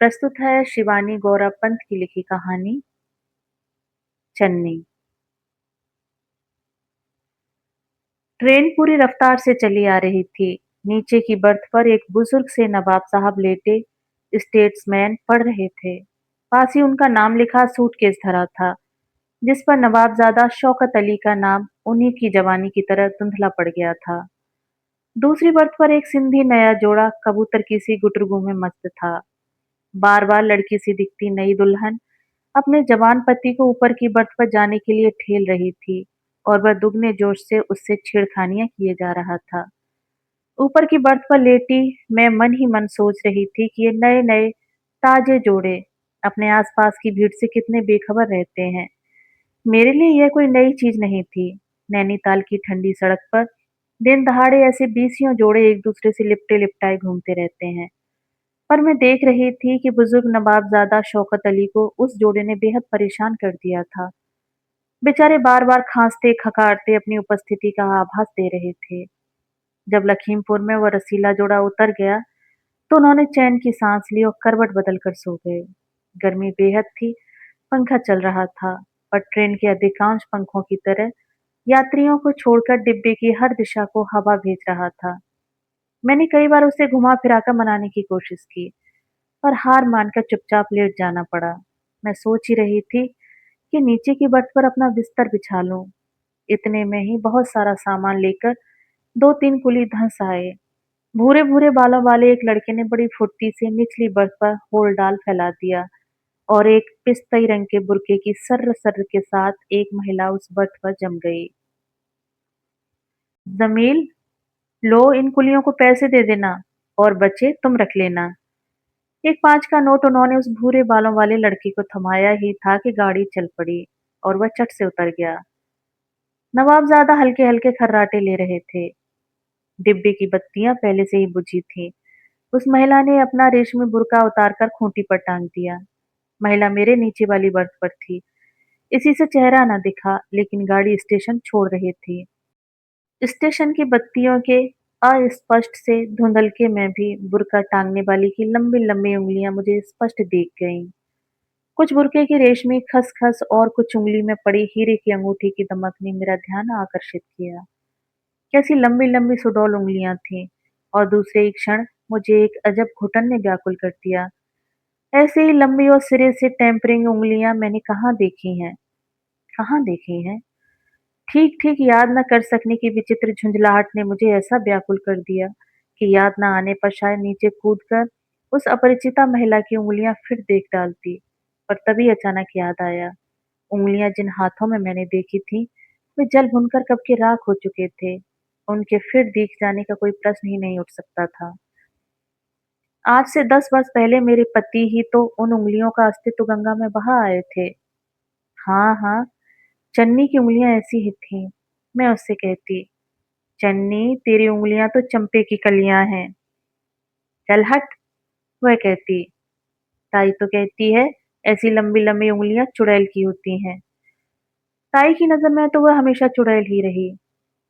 प्रस्तुत है शिवानी गौरव पंत की लिखी कहानी चन्नी। ट्रेन पूरी रफ्तार से चली आ रही थी। नीचे की बर्थ पर एक बुजुर्ग से नवाब साहब लेटे स्टेट्समैन पढ़ रहे थे। पास ही उनका नाम लिखा सूटकेस धरा था, जिस पर नवाबजादा शौकत अली का नाम उन्हीं की जवानी की तरह धुंधला पड़ गया था। दूसरी बर्थ पर एक सिंधी नया जोड़ा कबूतर की सी गुटरगू में मस्त था। बार बार लड़की सी दिखती नई दुल्हन अपने जवान पति को ऊपर की बर्थ पर जाने के लिए ठेल रही थी और वह दुगने जोश से उससे छेड़खानियां किए जा रहा था। ऊपर की बर्थ पर लेटी मैं मन ही मन सोच रही थी कि ये नए नए ताजे जोड़े अपने आसपास की भीड़ से कितने बेखबर रहते हैं। मेरे लिए यह कोई नई चीज नहीं थी। नैनीताल की ठंडी सड़क पर दिन दहाड़े ऐसे बीसियों जोड़े एक दूसरे से लिपटे लिपटाए घूमते रहते हैं। पर मैं देख रही थी कि बुजुर्ग नवाबजादा शौकत अली को उस जोड़े ने बेहद परेशान कर दिया था। बेचारे बार बार खांसते खखाड़ते अपनी उपस्थिति का आभास दे रहे थे। जब लखीमपुर में वह रसीला जोड़ा उतर गया तो उन्होंने चैन की सांस ली और करवट बदल कर सो गए। गर्मी बेहद थी, पंखा चल रहा था, पर ट्रेन के अधिकांश पंखों की तरह यात्रियों को छोड़कर डिब्बे की हर दिशा को हवा भेज रहा था। मैंने कई बार उसे घुमा फिराकर मनाने की कोशिश की, पर हार मानकर चुपचाप लेट जाना पड़ा। मैं सोच ही रही थी कि नीचे की बर्थ पर अपना बिस्तर बिछा लूं। इतने में ही बहुत सारा सामान लेकर दो तीन कुली धंस आए। भूरे भूरे बालों वाले एक लड़के ने बड़ी फुर्ती से निचली बर्थ पर होल डाल फैला दिया और एक पिस्तई रंग के बुर्के की सर्र सर्र के साथ एक महिला उस बर्थ पर जम गई। जमील, लो इन कुलियों को पैसे दे देना और बचे तुम रख लेना। एक 5 का नोट उन्होंने उस भूरे बालों वाले लड़के को थमाया ही था कि गाड़ी चल पड़ी और वह चट से उतर गया। नवाबजादा हल्के हल्के खर्राटे ले रहे थे। डिब्बे की बत्तियां पहले से ही बुझी थीं। उस महिला ने अपना रेशमी बुर्का उतारकर खूंटी पर टांग दिया। महिला मेरे नीचे वाली बर्थ पर थी। इसी से चेहरा न दिखा, लेकिन गाड़ी स्टेशन छोड़ रही थी। स्टेशन की बत्तियों के अस्पष्ट से धुंधलके में भी बुर्का टांगने वाली की लंबी लंबी उंगलियां मुझे स्पष्ट दिख गईं। कुछ बुर्के की रेशमी खसखस और कुछ उंगली में पड़ी हीरे की अंगूठी की दमक ने मेरा ध्यान आकर्षित किया। कैसी लंबी लंबी सुडौल उंगलियां थीं, और दूसरे ही क्षण मुझे एक अजब घुटन ने व्याकुल कर दिया। ऐसे ही लंबी और सिरे से टेम्परिंग उंगलियां मैंने कहाँ देखी हैं? कहाँ देखी हैं? ठीक ठीक याद न कर सकने की विचित्र झुंझलाहट ने मुझे ऐसा व्याकुल कर दिया कि याद न आने पर शायद नीचे कूदकर उस अपरिचिता महिला की उंगलियां फिर देख डालती। पर तभी अचानक याद आया, उंगलियां जिन हाथों में मैंने देखी थी वे जल भुनकर कब के राख हो चुके थे। उनके फिर दिख जाने का कोई प्रश्न ही नहीं उठ सकता था। आज से 10 वर्ष पहले मेरे पति ही तो उन उंगलियों का अस्तित्व गंगा में बहा आए थे। हाँ हाँ, चन्नी की उंगलियां ऐसी ही थीं। मैं उससे कहती, चन्नी तेरी उंगलियां तो चंपे की कलियां हैं। चल हट। वह कहती, ताई तो कहती है ऐसी लंबी लंबी उंगलियां चुड़ैल की होती हैं। ताई की नजर में तो वह हमेशा चुड़ैल ही रही।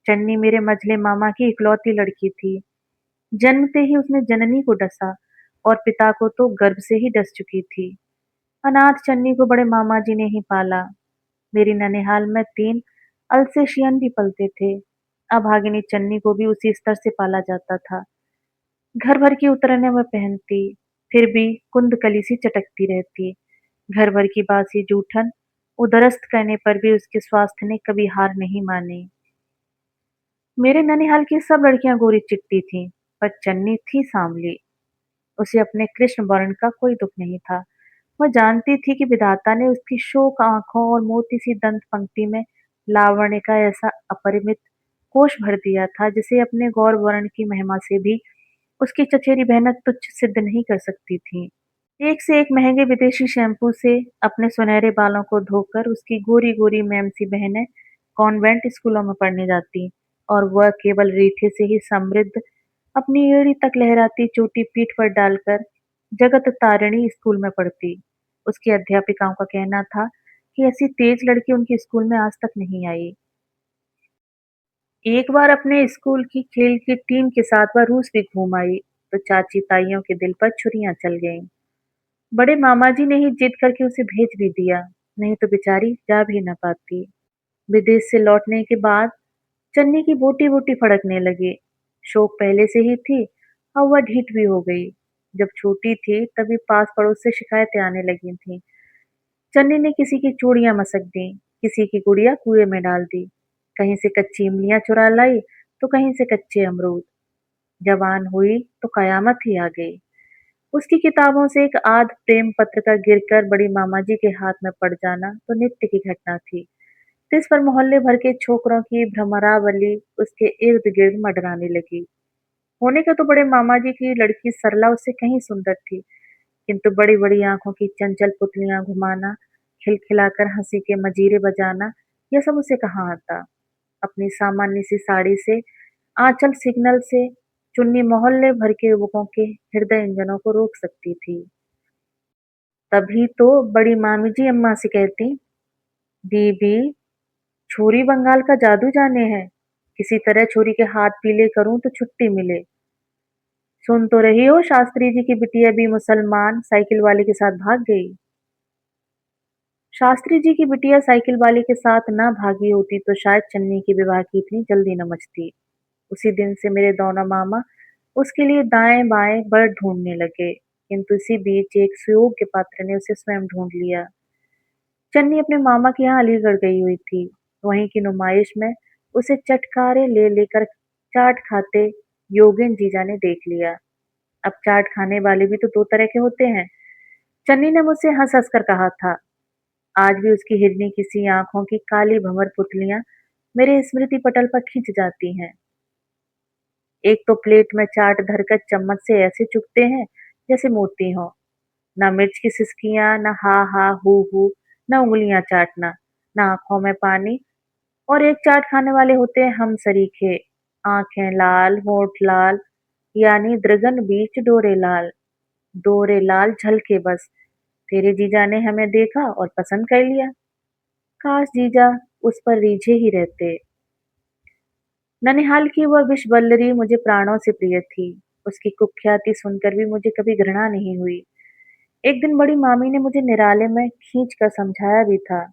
चन्नी मेरे मझले मामा की इकलौती लड़की थी। जन्मते ही उसने जननी को डसा और पिता को तो गर्भ से ही डस चुकी थी। अनाथ चन्नी को बड़े मामा जी ने ही पाला। मेरी ननिहाल में 3 अल्सेशियन भी पलते थे। अभागिनी चन्नी को भी उसी स्तर से पाला जाता था। घर भर की उतरने वह पहनती, फिर भी कुंदकली सी चटकती रहती। घर भर की बासी जूठन उदरस्त करने पर भी उसके स्वास्थ्य ने कभी हार नहीं मानी। मेरे ननिहाल की सब लड़कियां गोरी चिट्टी थीं, पर चन्नी थी सांवली। उसे अपने कृष्ण वर्ण का कोई दुख नहीं था। वह जानती थी कि विधाता ने उसकी शोक आंखों और मोती सी दंत पंक्ति में लावण्य का ऐसा अपरिमित कोष भर दिया था, जिसे अपने गौर वर्ण की महिमा से भी उसकी चचेरी बहनें तुच्छ सिद्ध नहीं कर सकती थीं। एक से एक महंगे विदेशी शैम्पू से अपने सुनहरे बालों को धोकर उसकी गोरी गोरी मेमसी बहनें कॉन्वेंट स्कूलों में पढ़ने जाती, और वह केवल रीठे से ही समृद्ध अपनी एड़ी तक लहराती चोटी पीठ पर डालकर जगत तारिणी स्कूल में पढ़ती। उसकी अध्यापिकाओं का कहना था कि ऐसी तेज लड़की उनके स्कूल में आज तक नहीं आई। एक बार अपने स्कूल की खेल की टीम के साथ वह रूस भी घूम आई, तो चाची ताइयों के दिल पर छुरियां चल गईं। बड़े मामा जी ने ही जिद करके उसे भेज भी दिया, नहीं तो बेचारी जा भी न पाती। विदेश से लौटने के बाद चन्नी की बोटी-बोटी फड़कने लगी। शौक पहले से ही थी और वह ढीठ भी हो गई। जब छोटी थी तभी पास-पड़ोस से शिकायतें आने लगी थीं। चन्नी ने किसी की चूड़ियां मसक दी, किसी की गुड़िया कुएं में डाल दी, कहीं से कच्ची इमलियां चुरा लाई तो कहीं से कच्चे अमरूद। जवान हुई तो कयामत ही आ गई। उसकी किताबों से एक आध प्रेम पत्र का गिरकर बड़ी मामा जी के हाथ में पड़ जाना तो नित्य की घटना थी। इस पर मोहल्ले भर के छोकरों की भ्रमरावली उसके इर्द गिर्द मंडराने लगी। होने का तो बड़े मामा जी की लड़की सरला उससे कहीं सुंदर थी, किंतु बड़ी बड़ी आंखों की चंचल पुतलियां घुमाना, खिलखिलाकर हंसी के मजीरे बजाना, यह सब उसे कहाँ आता। अपनी सामान्य सी साड़ी से, आंचल सिग्नल से, चुन्नी मोहल्ले भर के युवकों के हृदय इंजनों को रोक सकती थी। तभी तो बड़ी मामी जी अम्मा से कहती, बीबी, छोरी बंगाल का जादू जाने है। किसी तरह छोरी के हाथ पीले करूं तो छुट्टी मिले। सुन तो रही हो, शास्त्री जी की बिटिया भी मुसलमान साइकिल वाले के साथ भाग गई। शास्त्री जी की बिटिया साइकिल वाले के साथ ना भागी होती तो शायद चन्नी के विवाह की इतनी जल्दी न मचती। उसी दिन से मेरे दोनों मामा उसके लिए दाएं बाएं बर ढूंढने लगे, किंतु इसी बीच एक सुयोग्य पात्र ने उसे स्वयं ढूंढ लिया। चन्नी अपने मामा के यहाँ अलीगढ़ गई हुई थी। वहीं की नुमाइश में उसे चटकारे ले लेकर चाट खाते योगेन जीजा ने देख लिया। अब चाट खाने वाले भी तो दो तरह के होते हैं। चन्नी ने मुझसे हंस हंस कर कहा था। आज भी उसकी हिरनी किसी आंखों की काली भंवर पुतलियां मेरे स्मृति पटल पर खिंच जाती हैं। एक तो प्लेट में चाट धरकर चम्मच से ऐसे चुगते हैं जैसे मोती हो। ना मिर्च की सिसकियां, ना हा हा हू हू, ना उंगलियां चाटना, ना आंखों में पानी। और एक चाट खाने वाले होते हैं हम सरीखे, आंखें लाल, होठ लाल, यानी दृगन बीच डोरे लाल। डोरे लाल झलके बस। तेरे जीजा ने हमें देखा और पसंद कर लिया। काश जीजा उस पर रीझे ही रहते। ननिहाल की वह विषवल्लरी मुझे प्राणों से प्रिय थी। उसकी कुख्याति सुनकर भी मुझे कभी घृणा नहीं हुई। एक दिन बड़ी मामी ने मुझे निराले में खींच कर समझाया भी था।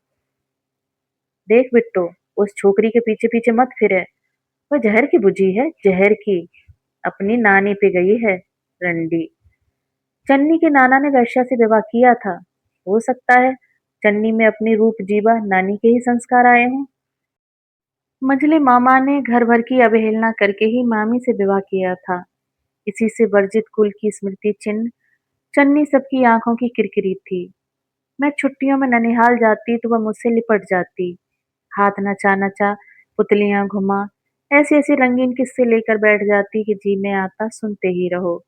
देख बिट्टो, उस छोकरी के पीछे पीछे मत फिरे। वह जहर की बुझी है, जहर की। अपनी नानी पे गई है, रंडी। चन्नी के नाना ने वैश्या से विवाह किया था। हो सकता है चन्नी में अपनी रूप जीवा नानी के ही संस्कार आए हों। मंझले मामा ने घर भर की अवहेलना करके ही मामी से विवाह किया था। इसी से वर्जित कुल की स्मृति चिन्ह चन्नी सबकी आंखों की किरकिरी थी। मैं छुट्टियों में ननिहाल जाती तो वह मुझसे लिपट जाती, हाथ नचा नचा, पुतलियां घुमा, ऐसे ऐसे रंगीन किस्से लेकर बैठ जाती कि जी में आता सुनते ही रहो।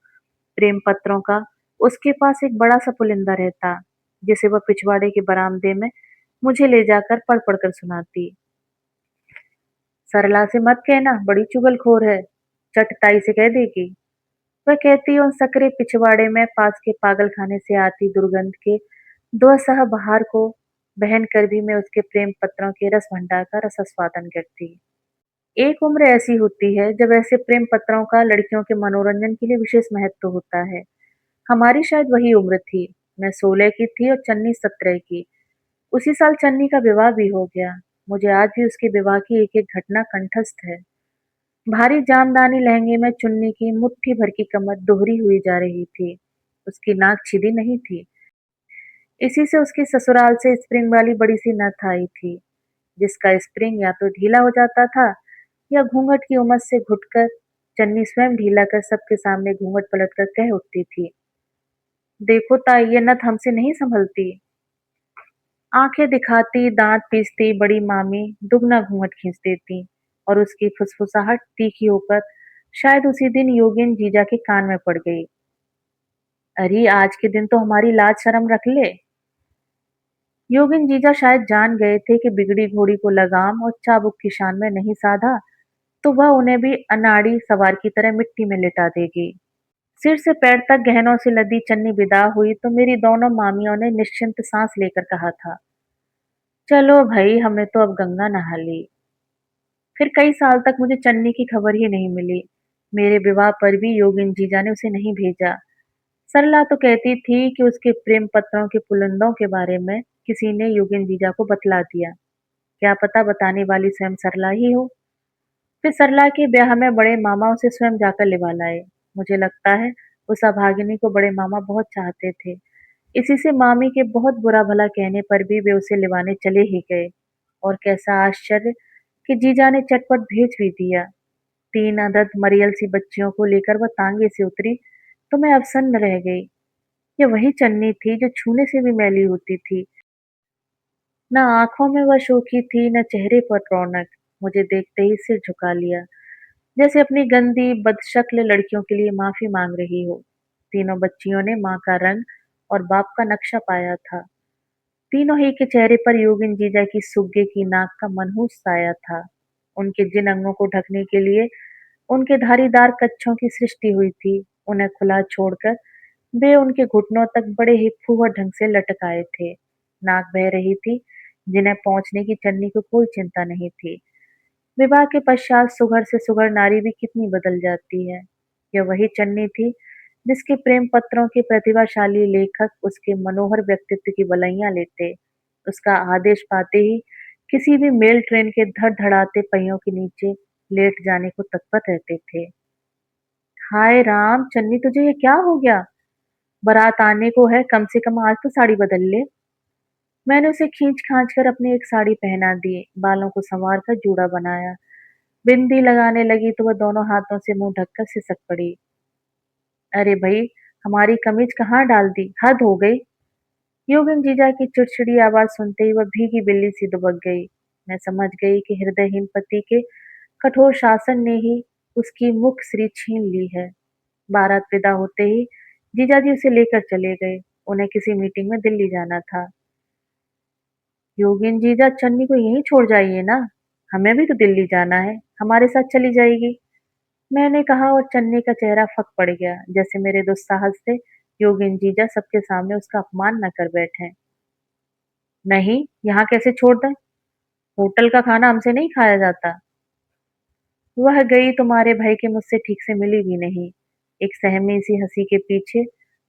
प्रेम पत्रों का उसके पास एक बड़ा सा पुलिंदा रहता, जिसे वह पिछवाड़े के बरामदे में मुझे ले जाकर पढ़ पढ़ कर सुनाती। सरला से मत कहना, बड़ी चुगलखोर है, चटताई से कह देगी। वह कहती और सकरे पिछवाड़े में पास के पागल खाने से आती दुर्गंध के दुस्सह बहार को बहन कर भी मैं उसके प्रेम पत्रों के रस भंडार का रसास्वादन करती। एक उम्र ऐसी होती है जब ऐसे प्रेम पत्रों का लड़कियों के मनोरंजन के लिए विशेष महत्व होता है। हमारी शायद वही उम्र थी। मैं 16 की थी और चन्नी 17 की। उसी साल चन्नी का विवाह भी हो गया। मुझे आज भी उसके विवाह की एक एक घटना कंठस्थ है। भारी जामदानी लहंगे में चुन्नी की मुट्ठी भर की कमर दोहरी हुई जा रही थी। उसकी नाक छिदी नहीं थी। इसी से उसके ससुराल से स्प्रिंग वाली बड़ी सी नथ आई थी, जिसका स्प्रिंग या तो ढीला हो जाता था या घूंघट की उमस से घुटकर चन्नी स्वयं ढीला कर सबके सामने घूंघट पलटकर कह उठती थी, देखो ताई, ये नथ हमसे नहीं संभलती। आंखें दिखाती, दांत पीसती बड़ी मामी दुगना घूंघट खींच देती और उसकी फुसफुसाहट तीखी होकर शायद उसी दिन योगिन जीजा के कान में पड़ गई। अरे आज के दिन तो हमारी लाज शर्म रख ले। योगिन जीजा शायद जान गए थे कि बिगड़ी घोड़ी को लगाम और चाबुक की शान में नहीं साधा तो वह उन्हें भी अनाड़ी सवार की तरह मिट्टी में लिटा देगी। सिर से पैर तक गहनों से लदी चन्नी विदा हुई तो मेरी दोनों मामियों ने निश्चिंत सांस लेकर कहा था, चलो भाई, हमने तो अब गंगा नहा ली। फिर कई साल तक मुझे चन्नी की खबर ही नहीं मिली। मेरे विवाह पर भी योगिन जीजा ने उसे नहीं भेजा। सरला तो कहती थी कि उसके प्रेम पत्रों के पुलंदों के बारे में किसी ने योगिन जीजा को बतला दिया। क्या पता बताने वाली स्वयं सरला ही हो। फिर सरला के ब्याह में बड़े मामा उसे स्वयं जाकर लिवा लाए। मुझे लगता है उस अभागिनी को बड़े मामा बहुत चाहते थे। इसी से मामी के बहुत बुरा भला कहने पर भी वे उसे लिवाने चले ही गए। और कैसा आश्चर्य कि जीजा ने चटपट भेज भी दिया। 3 अदद मरियल सी बच्चियों को लेकर वह तांगे से उतरी तो मैं अवसन्न रह गई। ये वही चन्नी थी जो छूने से भी मैली होती थी। न आंखों में वह शोखी थी न चेहरे पर रौनक। मुझे देखते ही सिर झुका लिया, जैसे अपनी गंदी बदशक्ल लड़कियों के लिए माफी मांग रही हो। तीनों बच्चियों ने माँ का रंग और बाप का नक्शा पाया था। तीनों ही के चेहरे पर योगिन जीजा की सुग्गे की नाक का मनहूस साया था। उनके जिन अंगों को ढकने के लिए उनके धारीदार कच्छों की सृष्टि हुई थी, उन्हें खुला छोड़कर वे उनके घुटनों तक बड़े ही फूहड़ ढंग से लटक आए थे। नाक बह रही थी, जिन्हें पहुंचने की चन्नी को कोई चिंता नहीं थी। विवाह के पश्चात सुघड़ से सुघड़ नारी भी कितनी बदल जाती है। यह वही चन्नी थी जिसके प्रेम पत्रों के प्रतिभाशाली लेखक उसके मनोहर व्यक्तित्व की बलैयां लेते। उसका आदेश पाते ही किसी भी मेल ट्रेन के धड़धड़ाते पहियों के नीचे लेट जाने को तत्पर रहते थे। हाय राम, चन्नी तुझे ये क्या हो गया? बारात आने को है, कम से कम आज तो साड़ी बदल ले। मैंने उसे खींच खांच कर अपनी एक साड़ी पहना दी, बालों को संवार कर जूड़ा बनाया। बिंदी लगाने लगी तो वह दोनों हाथों से मुंह ढककर सिसक पड़ी। अरे भई, हमारी कमीज कहाँ डाल दी, हद हो गई। योगिन जीजा की चिड़चिड़ी आवाज सुनते ही वह भीगी बिल्ली सी दुबक गई। मैं समझ गई कि हृदयहीन पति के कठोर शासन ने ही उसकी मुख श्री छीन ली है। बारात विदा होते ही जीजाजी उसे लेकर चले गए। उन्हें किसी मीटिंग में दिल्ली जाना था। योगिन जीजा, चन्नी को यहीं छोड़ जाइए ना, हमें भी तो दिल्ली जाना है, हमारे साथ चली जाएगी। मैंने कहा और चन्नी का चेहरा फक पड़ गया, जैसे मेरे दुस्साहस से योगिन जीजा सबके सामने उसका अपमान न कर बैठे। नहीं, यहाँ कैसे छोड़ दें? होटल का खाना हमसे नहीं खाया जाता। वह गई तुम्हारे भाई के मुझसे ठीक से मिली भी नहीं। एक सहमी सी हंसी के पीछे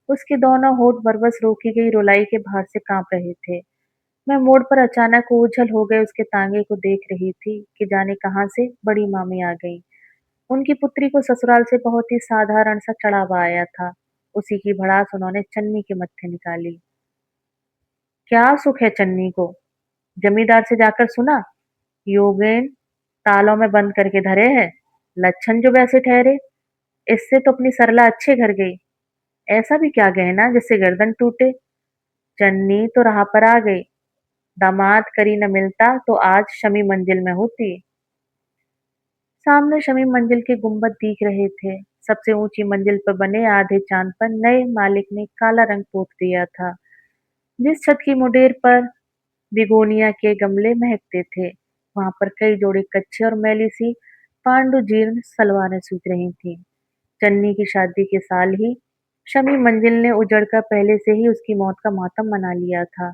उसके दोनों होठ बरबस रोकी गई रुलाई के भार से कांप रहे थे। मैं मोड़ पर अचानक ओझल हो गए उसके तांगे को देख रही थी कि जाने कहां से बड़ी मामी आ गई। उनकी पुत्री को ससुराल से बहुत ही साधारण सा चढ़ावा आया था। उसी की भड़ास उन्होंने चन्नी के मत्थे निकाली। क्या सुख है चन्नी को? जमींदार से जाकर सुना, योगेन तालों में बंद करके धरे है। लक्षण जो वैसे ठहरे, इससे तो अपनी सरला अच्छे घर गई। ऐसा भी क्या गहना जिससे गर्दन टूटे? चन्नी तो राह पर आ गई। दामाद करी न मिलता तो आज शमी मंजिल में होती। सामने शमी मंजिल के गुंबद दिख रहे थे। सबसे ऊंची मंजिल पर बने आधे चांद पर नए मालिक ने काला रंग पोत दिया था। जिस छत की मुडेर पर बिगोनिया के गमले महकते थे, वहां पर कई जोड़ी कच्चे और मैली सी पांडु जीर्ण सलवारें सूख रही थीं। चन्नी की शादी के साल ही शमी मंजिल ने उजड़कर पहले से ही उसकी मौत का मातम मना लिया था।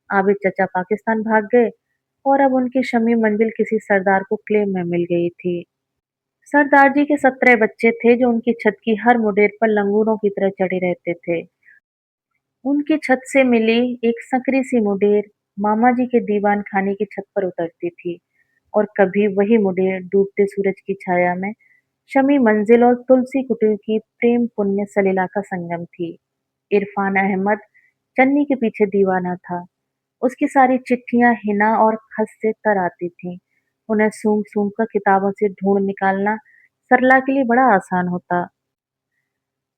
आबिद चचा पाकिस्तान भाग गए और अब उनकी शमी मंजिल किसी सरदार को क्लेम में मिल गई थी। सरदार जी के 17 बच्चे थे जो उनकी छत की हर मुडेर पर लंगूरों की तरह चढ़े रहते थे। उनकी छत से मिली एक संकरी सी मुडेर मामा जी के दीवान खाने की छत पर उतरती थी और कभी वही मुडेर डूबते सूरज की छाया में शमी मंजिल और तुलसी कुटीर की प्रेम पुण्य सलीला का संगम थी। इरफान अहमद चन्नी के पीछे दीवाना था। उसकी सारी चिट्ठियां हिना और खस से तर आती थीं। उन्हें सूंघ सूंघ कर किताबों से ढूंढ निकालना सरला के लिए बड़ा आसान होता।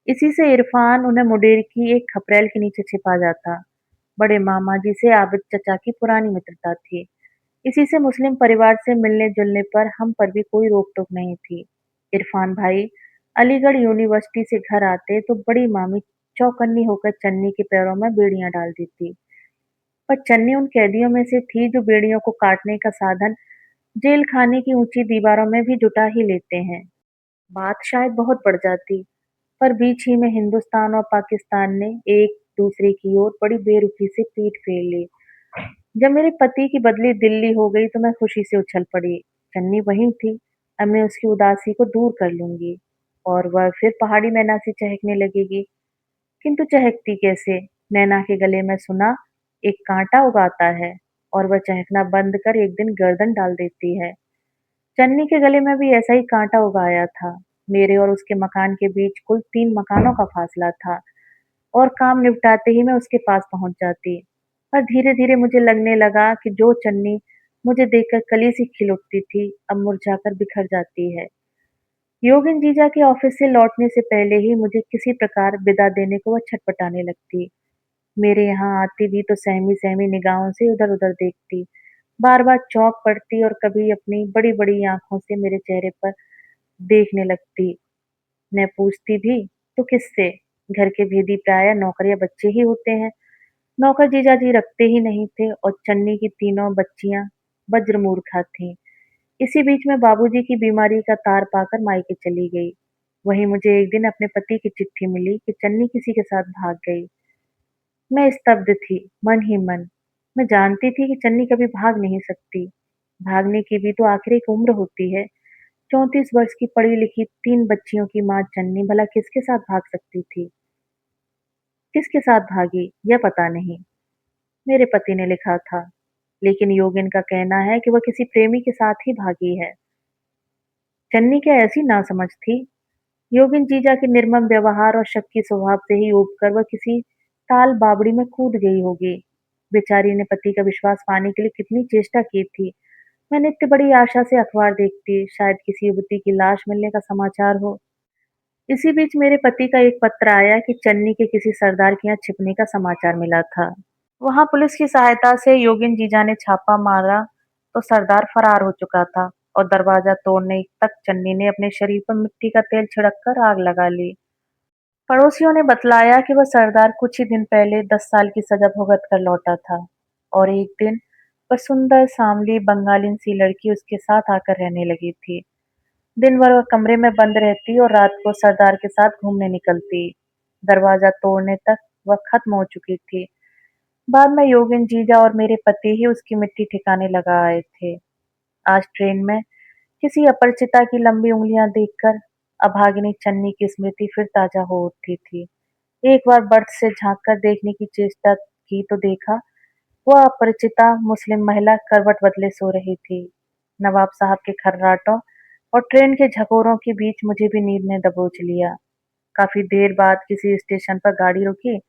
इसी से इरफान उन्हें मुडेर की एक खपरेल के नीचे छिपा जाता। बड़े मामा जी से आबिद चचा की पुरानी मित्रता थी। इसी से मुस्लिम परिवार से मिलने जुलने पर हम पर भी कोई रोक टोक नहीं थी। इरफान भाई अलीगढ़ यूनिवर्सिटी से घर आते तो बड़ी मामी चौकन्नी होकर चन्नी के पैरों में बेड़ियां डाल देती। पर चन्नी उन कैदियों में से थी जो बेड़ियों को काटने का साधन जेल खाने की ऊंची दीवारों में भी जुटा ही लेते हैं। बात शायद बहुत बढ़ जाती, पर बीच ही में हिंदुस्तान और पाकिस्तान ने एक दूसरे की ओर बड़ी बेरुखी से पीठ फेर ली। जब मेरे पति की बदली दिल्ली हो गई तो मैं खुशी से उछल पड़ी। चन्नी वहीं थी, अब मैं उसकी उदासी को दूर कर लूंगी और वह फिर पहाड़ी मैना सी चहकने लगेगी। किंतु चहकती कैसे? नैना के गले में सुना एक कांटा उगाता है और वह चहकना बंद कर एक दिन गर्दन डाल देती है। चन्नी के गले में भी ऐसा ही कांटा उगाया था। मेरे और उसके मकान के बीच कुल 3 मकानों का फासला था और काम निपटाते ही मैं उसके पास पहुंच जाती। पर धीरे-धीरे मुझे लगने लगा कि जो चन्नी मुझे देखकर कली सी खिल उठती थी, अब मुरझाकर बिखर जाती है। योगिन जीजा के ऑफिस से लौटने से पहले ही मुझे किसी प्रकार विदा देने को वह छटपटाने लगती। मेरे यहाँ आती भी तो सहमी-सहमी निगाहों से इधर-उधर देखती, बार-बार चौंक पड़ती और कभी अपनी बड़ी-बड़ी आँखों से मेरे चेहरे पर देखने लगती। मैं पूछती भी तो किससे? घर के भेदी प्रायः नौकर या बच्चे ही होते हैं। नौकर जीजाजी रखते ही नहीं थे और चन्नी की तीनों बच्चियाँ वज्रमूर्खा थीं। इसी बीच में बाबूजी की बीमारी का तार पाकर मायके चली गई। वहीं मुझे एक दिन अपने पति की चिट्ठी मिली कि चन्नी किसी के साथ भाग गई। मैं स्तब्ध थी, मन ही मन। मैं जानती थी कि चन्नी कभी भाग नहीं सकती। भागने की भी तो आखिर एक उम्र होती है। 34 वर्ष की पढ़ी-लिखी 3 बच्चियों की माँ चन्नी भला किसके साथ भाग सकती थी? किसके साथ भागी, यह पता नहीं। मेरे पति ने लिखा था, लेकिन योगिन का कहना है कि वह किसी प्रेमी के साथ ही भागी है। चन्नी क्या ऐसी नासमझ थी? योगिन जीजा के निर्मम व्यवहार और शक्की स्वभाव से ही ऊबकर वह किसी ताल बावड़ी में कूद गई होगी। बेचारी ने पति का विश्वास पाने के लिए कितनी चेष्टा की थी। मैं नित्य बड़ी आशा से अखबार देखती, शायद किसी युवती की लाश मिलने का समाचार हो। इसी बीच मेरे पति का एक पत्र आया कि चन्नी के किसी सरदार के यहाँ छिपने का समाचार मिला था। वहां पुलिस की सहायता से योगिन जीजा ने छापा मारा तो सरदार फरार हो चुका था और दरवाजा तोड़ने तक चन्नी ने अपने शरीर पर मिट्टी का तेल छिड़ककर आग लगा ली। पड़ोसियों ने बतलाया कि वह सरदार कुछ ही दिन पहले 10 साल की सजा भुगत कर लौटा था और एक दिन वह सुंदर सांवली बंगालिन सी लड़की उसके साथ आकर रहने लगी थी। दिन भर वह कमरे में बंद रहती और रात को सरदार के साथ घूमने निकलती। दरवाजा तोड़ने तक वह खत्म हो चुकी थी। बाद में योगिन जीजा और मेरे पति ही उसकी मिट्टी ठिकाने लगा आए थे। आज ट्रेन में किसी अपरिचिता की लंबी उंगलियां देखकर अभागिनी चन्नी की स्मृति फिर ताजा हो उठी थी। एक बार बर्थ से झांककर देखने की चेष्टा की तो देखा वह अपरिचिता मुस्लिम महिला करवट बदले सो रही थी। नवाब साहब के खर्राटों और ट्रेन के झकोरों के बीच मुझे भी नींद ने दबोच लिया। काफी देर बाद किसी स्टेशन पर गाड़ी रुकी,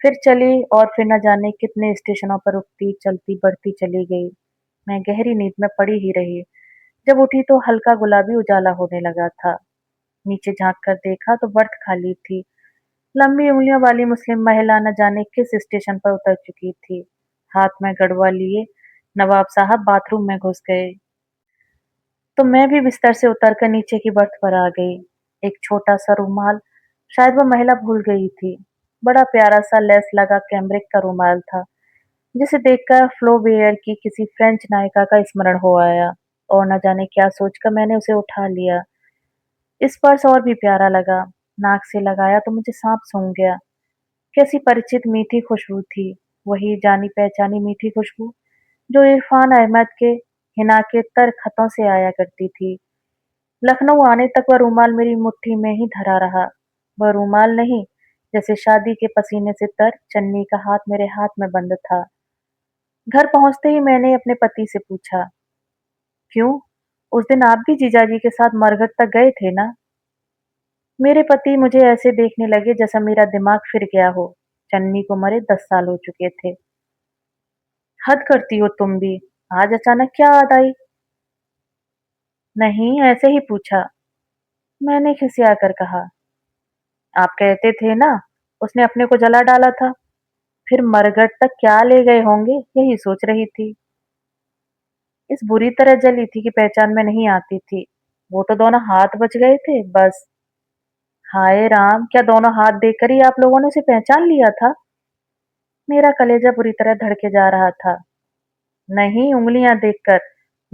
फिर चली और फिर न जाने कितने स्टेशनों पर रुकती, चलती, बढ़ती चली गई। मैं गहरी नींद में पड़ी ही रही। जब उठी तो हल्का गुलाबी उजाला होने लगा था। नीचे झांक कर देखा तो बर्थ खाली थी। लंबी उंगलियों वाली मुस्लिम महिला न जाने किस स्टेशन पर उतर चुकी थी। हाथ में गड़वा लिए नवाब साहब बाथरूम में घुस गए तो मैं भी बिस्तर से उतरकर नीचे की बर्थ पर आ गई। एक छोटा सा रुमाल, शायद वह महिला भूल गई थी। बड़ा प्यारा सा लेस लगा कैम्ब्रिक का रुमाल था, जिसे देखकर फ्लोबेयर की किसी फ्रेंच नायिका का स्मरण हो आया और न जाने क्या सोचकर मैंने उसे उठा लिया। स्पर्श और भी प्यारा लगा। नाक से लगाया तो मुझे सांप सूंघ गया। कैसी परिचित मीठी खुशबू थी, वही जानी पहचानी मीठी खुशबू जो इरफान अहमद के हिना के तर खतों से आया करती थी। लखनऊ आने तक वह रूमाल मेरी मुट्ठी में ही धरा रहा। वह रूमाल नहीं, जैसे शादी के पसीने से तर चन्नी का हाथ मेरे हाथ में बंद था। घर पहुंचते ही मैंने अपने पति से पूछा, क्यों? उस दिन आप भी जीजाजी के साथ मरघट तक गए थे ना? मेरे पति मुझे ऐसे देखने लगे जैसा मेरा दिमाग फिर गया हो। चन्नी को मरे 10 साल हो चुके थे। हद करती हो तुम भी। आज अचानक क्या याद आई? नहीं, ऐसे ही पूछा। मैंने खिसिया कर कहा, आप कहते थे ना, उसने अपने को जला डाला था। फिर मरघट तक क्या ले गए होंगे, यही सोच रही थी। इस बुरी तरह जली थी कि पहचान में नहीं आती थी। वो तो दोनों हाथ बच गए थे, बस। हाय राम, क्या दोनों हाथ देखकर ही आप लोगों ने उसे पहचान लिया था? मेरा कलेजा बुरी तरह धड़के जा रहा था। नहीं, उंगलियां देखकर।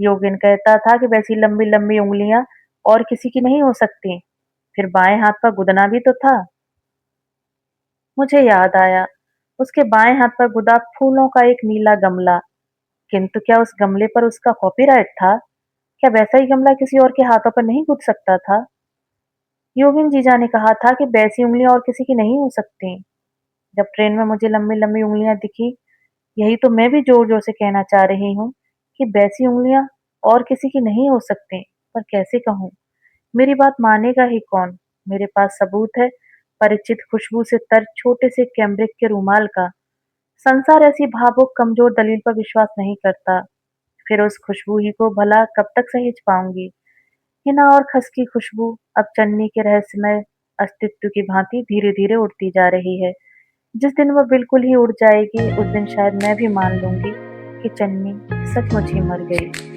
योगिन कहता था कि वैसी लंबी लंबी उंगलियां और किसी की नहीं हो सकती। फिर बाएं हाथ पर गुदना भी तो था। मुझे याद आया, उसके बाएं हाथ पर गुदा फूलों का एक नीला गमला। किंतु क्या उस गमले पर उसका कॉपीराइट था? क्या वैसा ही गमला किसी और के हाथों पर नहीं गुद सकता था? योगिन जीजा ने कहा था कि वैसी उंगलियां और किसी की नहीं हो सकती। जब ट्रेन में मुझे लंबी-लंबी उँगलियाँ दिखी, यही तो मैं भी ज़ोर-ज़ोर से कहना चाह रही हूँ कि वैसी उँगलियाँ और किसी की नहीं हो सकती, पर कैसे कहूँ? मेरी बात मानेगा ही कौन? मेरे पास सबूत है, परिचित खुशबू से तर छोटे से कैमरिक के रुमाल का। संसार ऐसी भावुक कमज़ोर दलील पर विश्वास नहीं करता। फिर उस खुशबू ही को भला कब तक सहेज पाऊँगी? हिना और खस की खुशबू अब चन्नी के रहस्यमय अस्तित्व की भांति धीरे-धीरे उड़ती जा रही है। जिस दिन वह बिल्कुल ही उड़ जाएगी, उस दिन शायद मैं भी मान लूँगी कि चन्नी सचमुच ही मर गई।